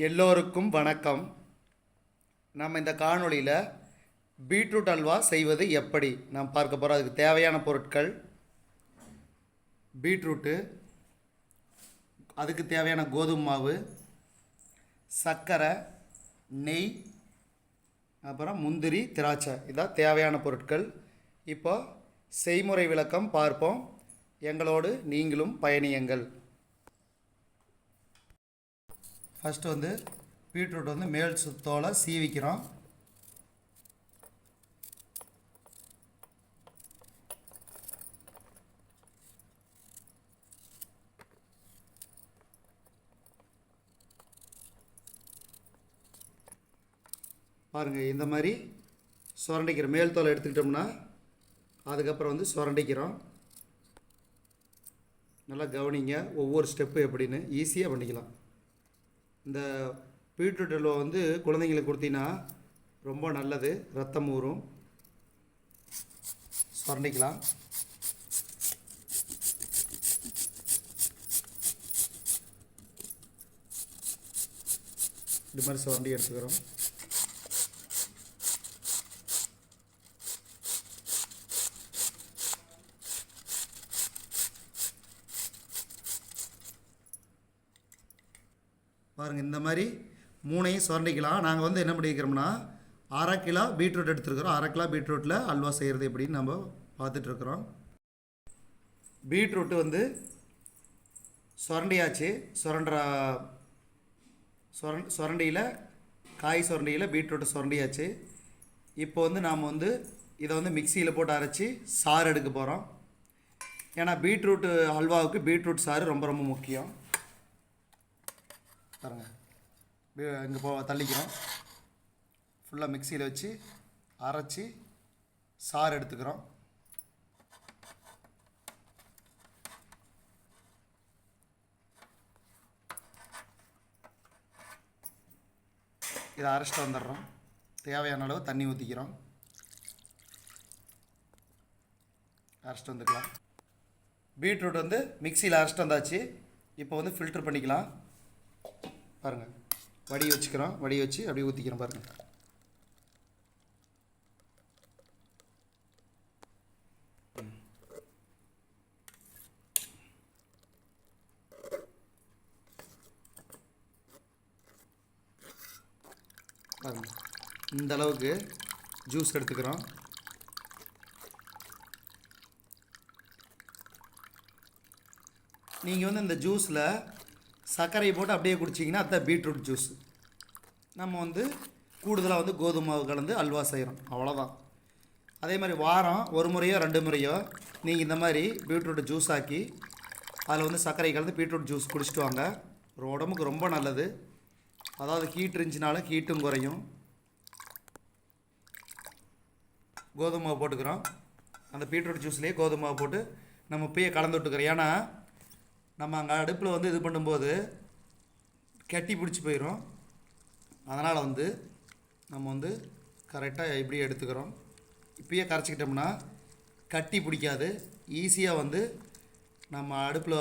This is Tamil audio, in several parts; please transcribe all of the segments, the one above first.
எல்லோருக்கும் வணக்கம். நம்ம இந்த காணொளியில் பீட்ரூட் அல்வா செய்வது எப்படி நாம் பார்க்க போகிறோம். அதுக்கு தேவையான பொருட்கள் பீட்ரூட்டு, அதுக்கு தேவையான கோதுமை மாவு, சர்க்கரை, நெய், அப்புறம் முந்திரி, திராட்சை. இதான் தேவையான பொருட்கள். இப்போ செய்முறை விளக்கம் பார்ப்போம். எங்களோடு நீங்களும் பயணியுங்கள். ஃபஸ்ட்டு பீட்ரூட் மேல் சுத்தோலை சீவிக்கிறோம். பாருங்கள், இந்த மாதிரி சுரண்டிக்கிற மேல் தோலை எடுத்துக்கிட்டோம்னா அதுக்கப்புறம் சுரண்டிக்கிறோம். நல்லா கவனிங்க, ஒவ்வொரு ஸ்டெப்பு எப்படின்னு ஈஸியாக பண்ணிக்கலாம். இந்த பீட்ரூட் அல்வா குழந்தைங்களுக்கு கொடுத்தீங்கன்னா ரொம்ப நல்லது, ரத்தம் ஊறும். சுரண்டிக்கலாம். இது மாதிரி சுரண்டி எடுத்துக்கிறோம். பாருங்கள், இந்த மாதிரி மூணையும் சுரண்டிக்கலாம். நாங்கள் என்ன பண்ணிக்கிறோம்னா அரை கிலோ பீட்ரூட் எடுத்துருக்குறோம். அரை கிலோ பீட்ரூட்டில் அல்வா செய்கிறது எப்படின்னு நம்ம பார்த்துட்ருக்குறோம். பீட்ரூட்டு சுரண்டியாச்சு. சுரண்டியில் காய் சுரண்டியில் பீட்ரூட்டை சுரண்டியாச்சு. இப்போ நாம் இதை மிக்சியில் போட்டு அரைச்சி சாறு எடுக்க போகிறோம். ஏன்னா பீட்ரூட்டு அல்வாவுக்கு பீட்ரூட் சாறு ரொம்ப ரொம்ப முக்கியம். பாருங்கள், இங்கே தள்ளிக்கிறோம். ஃபுல்லாக மிக்சியில் வச்சு அரைச்சி சாறு எடுத்துக்கிறோம். இதை அரைச்சிட்டு வந்துடுறோம். தேவையான அளவு தண்ணி ஊற்றிக்கிறோம். அரைச்சிட்டு வந்துக்கலாம். பீட்ரூட் மிக்சியில் அரைச்சிட்டு வந்தாச்சு. இப்போ ஃபில்ட்ரு பண்ணிக்கலாம். பாருங்கள், வடி வச்சுக்கிறோம். வடி வச்சு அப்படியே ஊற்றிக்கிறோம். பாருங்கள், பாருங்கள், இந்த அளவுக்கு ஜூஸ் எடுத்துக்கிறோம். நீங்கள் இந்த ஜூஸில் சர்க்கரையை போட்டு அப்படியே குடிச்சிங்கன்னா அதுதான் பீட்ரூட் ஜூஸ். நம்ம கூடுதலாக கோதுமை மாவு கலந்து அல்வா செய்கிறோம், அவ்வளோதான். அதே மாதிரி வாரம் ஒரு முறையோ 2 முறையோ நீங்கள் இந்த மாதிரி பீட்ரூட்டை ஜூஸ் ஆக்கி அதில் சர்க்கரை கலந்து பீட்ரூட் ஜூஸ் குடிச்சிட்டு வாங்க. உடம்புக்கு ரொம்ப நல்லது. அதாவது ஹீட் இருந்துச்சுனாலும் ஹீட்டும் குறையும். கோதுமை மாவு போட்டுக்கிறோம். அந்த பீட்ரூட் ஜூஸ்லேயே கோதுமை மாவு போட்டு நம்ம இப்பயே கலந்து விட்டுக்கிறோம். ஏன்னா நம்ம அங்கே அடுப்பில் இது பண்ணும்போது கட்டி பிடிச்சி போயிடும். அதனால் நம்ம கரெக்டாக இப்படி எடுத்துக்கிறோம். இப்பயே கரைச்சிக்கிட்டோம்னா கட்டி பிடிக்காது. ஈஸியாக நம்ம அடுப்பில்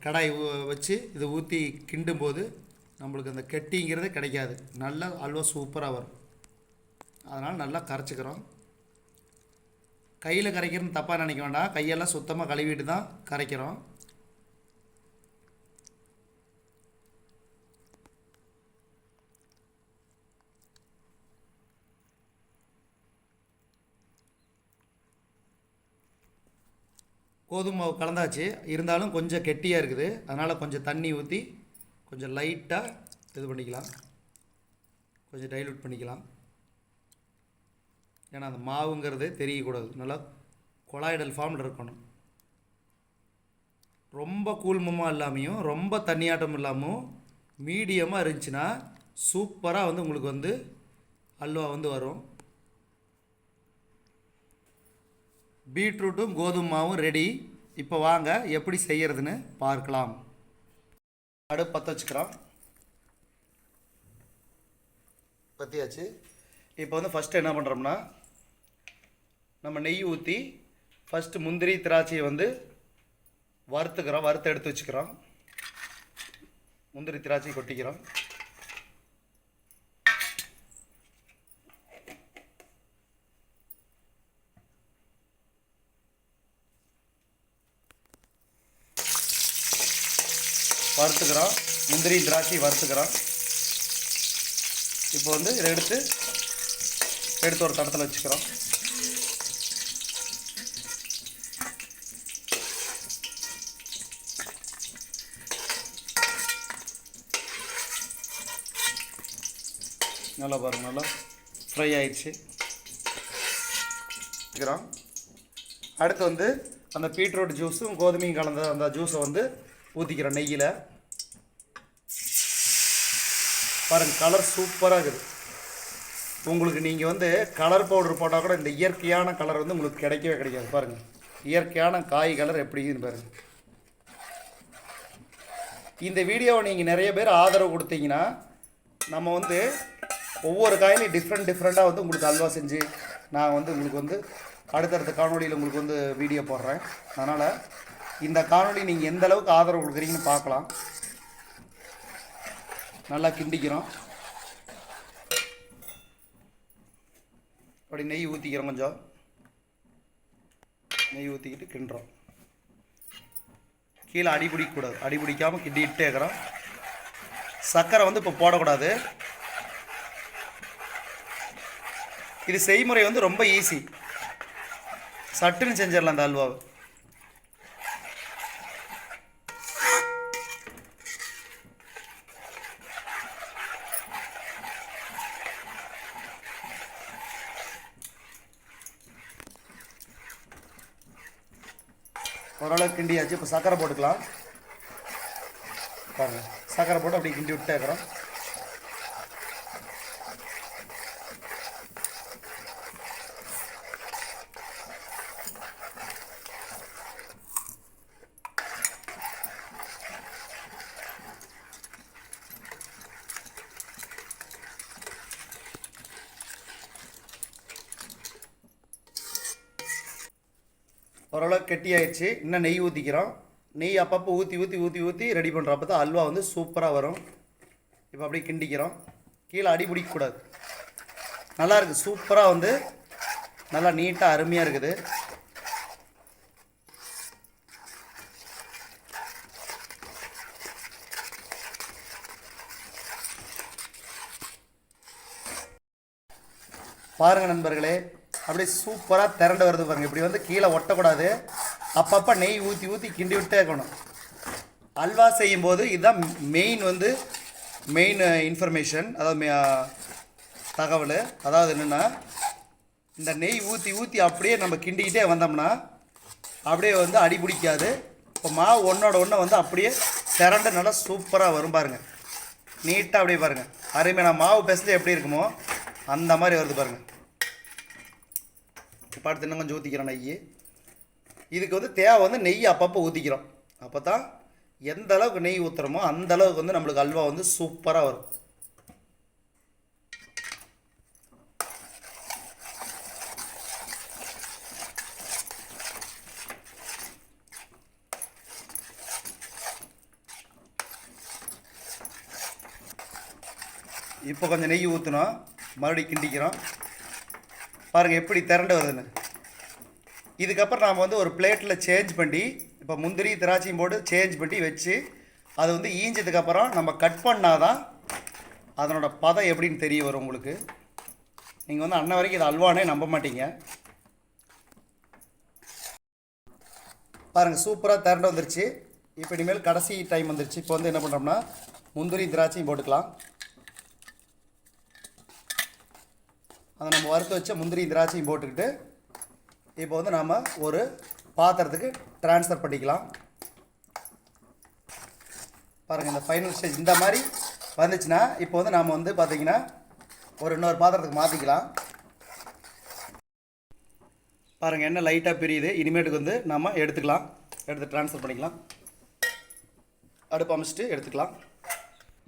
கடாய் வச்சு இதை ஊற்றி கிண்டும்போது நம்மளுக்கு அந்த கட்டிங்கிறது கிடைக்காது. நல்லா அல்வா சூப்பராக வரும். அதனால் நல்லா கரைச்சிக்கிறோம். கையில் கரைக்கிறதுன்னு தப்பாக நினைக்க வேண்டாம். கையெல்லாம் சுத்தமாக கழுவிட்டு தான் கரைக்கிறோம். கோதுமை மாவு கலந்தாச்சு. இருந்தாலும் கொஞ்சம் கெட்டியாக இருக்குது. அதனால் கொஞ்சம் தண்ணி ஊற்றி கொஞ்சம் லைட்டாக இது பண்ணிக்கலாம். கொஞ்சம் டைல்யூட் பண்ணிக்கலாம். ஏன்னா அந்த மாவுங்கிறது தெரியக்கூடாது. நல்லா கொலாய்டல் ஃபார்மில் இருக்கணும். ரொம்ப கூழ்மமாக இல்லாமையும் ரொம்ப தண்ணியாட்டம் இல்லாமல் மீடியமாக இருந்துச்சுன்னா சூப்பராக உங்களுக்கு அல்வா வரும். பீட்ரூட்டும் கோதுமை மாவும் ரெடி. இப்போ வாங்க எப்படி செய்கிறதுன்னு பார்க்கலாம். அடுப்பு பற்ற வச்சுக்கிறோம். பற்றியாச்சு. இப்போ ஃபஸ்ட்டு என்ன பண்ணுறோம்னா நம்ம நெய் ஊற்றி ஃபஸ்ட்டு முந்திரி திராட்சையை வறுத்துக்கிறோம். வறுத்து எடுத்து வச்சுக்கிறோம். முந்திரி திராட்சை கொட்டிக்கிறோம். வறுத்துக்கிறோம். முந்திரி திராட்சை வறுத்துக்கிறோம். இப்போ வந்து இதை எடுத்து ஒரு தடத்தில் வச்சுக்கிறோம். நல்லா பாருங்கள், நல்லா ஃப்ரை ஆயிடுச்சு. அடுத்து வந்து அந்த பீட்ரூட் ஜூஸும் கோதுமையும் கலந்த அந்த ஜூஸை வந்து ஊற்றிக்கிறோம் நெய்யில். பாருங்கள், கலர் சூப்பராக இருக்குது. உங்களுக்கு நீங்கள் வந்து கலர் பவுடர் போட்டால் கூட இந்த இயற்கையான கலர் வந்து உங்களுக்கு கிடைக்கவே கிடைக்காது. பாருங்கள், இயற்கையான காய் கலர் எப்படின்னு பாருங்கள். இந்த வீடியோவை நீங்கள் நிறைய பேர் ஆதரவு கொடுத்தீங்கன்னா நம்ம வந்து ஒவ்வொரு காயிலையும் டிஃப்ரெண்ட்டாக வந்து உங்களுக்கு அல்வா செஞ்சு நான் வந்து உங்களுக்கு வந்து அடுத்தடுத்த காணொலியில் உங்களுக்கு வந்து வீடியோ போடுறேன். அதனால் இந்த காணொலி நீங்கள் எந்த அளவுக்கு ஆதரவு கொடுக்குறீங்கன்னு பார்க்கலாம். நல்லா கிண்டிக்கிறோம். அப்படி நெய் ஊற்றிக்கிறோம். கொஞ்சம் நெய் ஊற்றிக்கிட்டு கிண்டுறோம். கீழே அடிபிடிக்கக்கூடாது. அடிபிடிக்காமல் கிண்டிகிட்டே இருக்கிறோம். சர்க்கரை வந்து இப்போ போடக்கூடாது. இது செய்முறை வந்து ரொம்ப ஈஸி. சட்டுன்னு செஞ்சிடலாம் அந்த அல்வாவை. ஓரளவுக்கு கிண்டியாச்சு. இப்போ சர்க்கரை போட்டுக்கலாம். பாருங்கள், சர்க்கரை போட்டு அப்படி கிண்டி விட்டே இருக்கிறோம். ஓரளவுக்கு கெட்டியாயிடுச்சு. இன்னும் நெய் ஊற்றிக்கிறோம். நெய் அப்பப்போ ஊற்றி ரெடி பண்ணுறோம். அப்போ தான் அல்வா வந்து சூப்பராக வரும். இப்போ அப்படியே கிண்டிக்கிறோம். கீழே அடி பிடிக்கக்கூடாது. நல்லா இருக்குது. சூப்பராக வந்து நல்லா நீட்டாக அருமையாக இருக்குது. பாருங்கள் நண்பர்களே, அப்படியே சூப்பராக திரண்டு வருது பாருங்கள். இப்படி வந்து கீழே ஒட்டக்கூடாது. அப்பப்போ நெய் ஊற்றி கிண்டி விட்டே இருக்கணும். அல்வா செய்யும்போது இதுதான் மெயின் இன்ஃபர்மேஷன், அதாவது தகவல். அதாவது என்னென்னா, இந்த நெய் ஊற்றி அப்படியே நம்ம கிண்டிக்கிட்டே வந்தோம்னா அப்படியே வந்து அடி பிடிக்காது. இப்போ மாவு ஒன்றோட ஒன்று வந்து அப்படியே திரண்டு நல்லா சூப்பராக வரும். பாருங்கள், நீட்டாக அப்படியே பாருங்கள். அருமையான மாவு பெசல எப்படி இருக்குமோ அந்த மாதிரி வருது பாருங்கள். இப்போ அடுத்து இன்னும் கொஞ்சம் ஊற்றிக்கிறோம் நெய். இதுக்கு வந்து தேவை வந்து நெய் அப்பப்போ ஊற்றிக்கிறோம். அப்போ தான் எந்த அளவுக்கு நெய் ஊற்றுறோமோ அந்த அளவுக்கு வந்து நம்மளுக்கு அல்வா வந்து சூப்பராக வரும். இப்போ கொஞ்சம் நெய் ஊற்றினோம். மறுபடியும் கிண்டிக்கிறோம். பாருங்கள் எப்படி திரண்டு வருதுன்னு. இதுக்கப்புறம் நாம் வந்து ஒரு பிளேட்டில் சேஞ்ச் பண்ணி, இப்போ முந்திரி திராட்சையும் போட்டு சேஞ்ச் பண்ணி வச்சு அது வந்து ஈஞ்சதுக்கப்புறம் நம்ம கட் பண்ணால் தான் அதனோட பதம் எப்படின்னு தெரிய வரும் உங்களுக்கு. நீங்கள் வந்து அன்ன வரைக்கும் இது அல்வானே நம்ப மாட்டீங்க. பாருங்கள், சூப்பராக திரண்டு வந்துருச்சு. இப்போ இனிமேல் கடைசி டைம் வந்துருச்சு. இப்போ வந்து என்ன பண்ணுறோம்னா முந்திரி திராட்சையும் போட்டுக்கலாம். அதை நம்ம வறுத்து வச்ச முந்திரி திராட்சையும் போட்டுக்கிட்டு இப்போ வந்து நாம் ஒரு பாத்திரத்துக்கு ட்ரான்ஸ்ஃபர் பண்ணிக்கலாம். பாருங்கள், இந்த ஃபைனல் ஸ்டேஜ் இந்த மாதிரி வந்துச்சுன்னா இப்போ வந்து நாம் வந்து பார்த்திங்கன்னா இன்னொரு பாத்திரத்துக்கு மாற்றிக்கலாம். பாருங்கள், எண்ணெய் லைட்டாக பிரியுது. இனிமேட்டுக்கு வந்து நம்ம எடுத்து ட்ரான்ஸ்ஃபர் பண்ணிக்கலாம். அடுப்பு அமைச்சிட்டு எடுத்துக்கலாம்.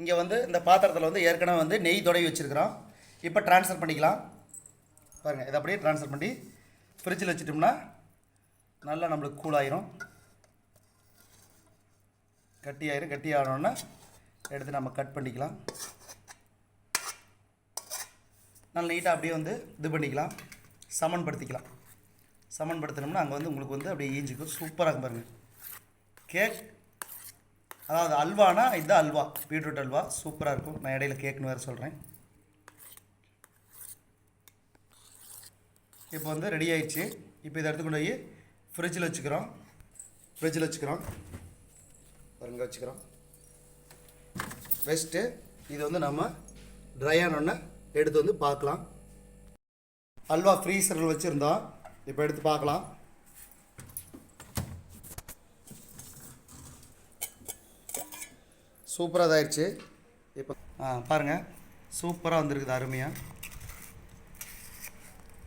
இங்கே வந்து இந்த பாத்திரத்தில் வந்து ஏற்கனவே வந்து நெய் தொடவி வச்சுருக்கிறோம். இப்போ ட்ரான்ஸ்ஃபர் பண்ணிக்கலாம். பாருங்கள், இதை அப்படியே ட்ரான்ஸ்ஃபர் பண்ணி ஃப்ரிட்ஜில் வச்சுட்டோம்னா நல்லா நம்மளுக்கு கூலாயிரும். கட்டி ஆனோன்னா எடுத்து நம்ம கட் பண்ணிக்கலாம். நல்லா நீட்டாக அப்படியே வந்து இது பண்ணிக்கலாம், சமன்படுத்திக்கலாம். சமன்படுத்தினோம்னா அங்கே வந்து உங்களுக்கு வந்து அப்படியே ஈஞ்சிக்கும். சூப்பராக பாருங்கள். கேக் அதாவது அல்வானா இந்த அல்வா, பீட்ரூட் அல்வா சூப்பராக இருக்கும். நான் இடையில கேக்குன்னு வேறு சொல்கிறேன். இப்போ வந்து ரெடி ஆயிடுச்சு. இப்போ இதை எடுத்து கொண்டு போய் ஃப்ரிட்ஜில் வச்சுக்கிறோம். பாருங்க வச்சுக்கிறோம். வெஸ்ட்டு இது வந்து நம்ம ட்ரை ஆனோடனே எடுத்து வந்து பார்க்கலாம். அல்வா ஃப்ரீசரில் வச்சுருந்தோம், இப்போ எடுத்து பார்க்கலாம். சூப்பராக இதாகிடுச்சு. இப்போ பாருங்கள் சூப்பராக வந்திருக்குது, அருமையாக.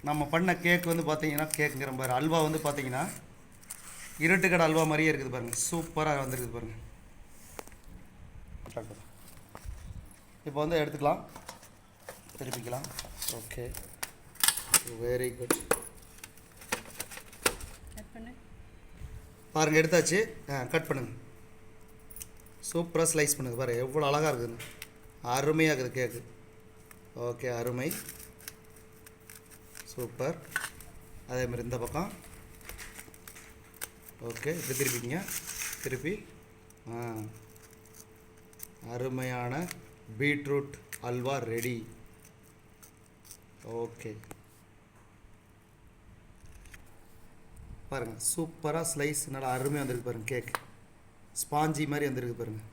நம்ம பண்ண கேக் வந்து பார்த்தீங்கன்னா, கேக்குங்கிற பாரு அல்வா வந்து பார்த்தீங்கன்னா இருட்டுக்கடை அல்வா மாதிரியே இருக்குது பாருங்கள். சூப்பராக வந்திருக்குது பாருங்கள். இப்போ வந்து எடுத்துக்கலாம், திருப்பிக்கலாம். Okay, very good. பாருங்கள் எடுத்தாச்சு. கட் பண்ணுங்கள். சூப்பராக ஸ்லைஸ் பண்ணுங்க. பாரு எவ்வளோ அழகாக இருக்குதுன்னு, அருமையாக இருக்குது கேக்கு. ஓகே, அருமை, சூப்பர். அதேமாதிரி இந்த பக்கம். ஓகே, இப்படி திருப்பிங்க. திருப்பி அருமையான பீட்ரூட் அல்வா ரெடி. ஓகே, பாருங்கள் சூப்பராக ஸ்லைஸ் நல்லா அருமையாக வந்திருக்கு பாருங்கள். கேக் ஸ்பாஞ்சி மாதிரி வந்திருக்கு பாருங்கள்.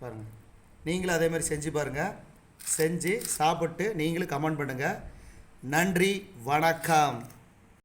பாருங்கள் நீங்களும் அதே மாதிரி செஞ்சு பாருங்கள். செஞ்சு சாப்பிட்டு நீங்களும் கமெண்ட் பண்ணுங்கள். நன்றி, வணக்கம்.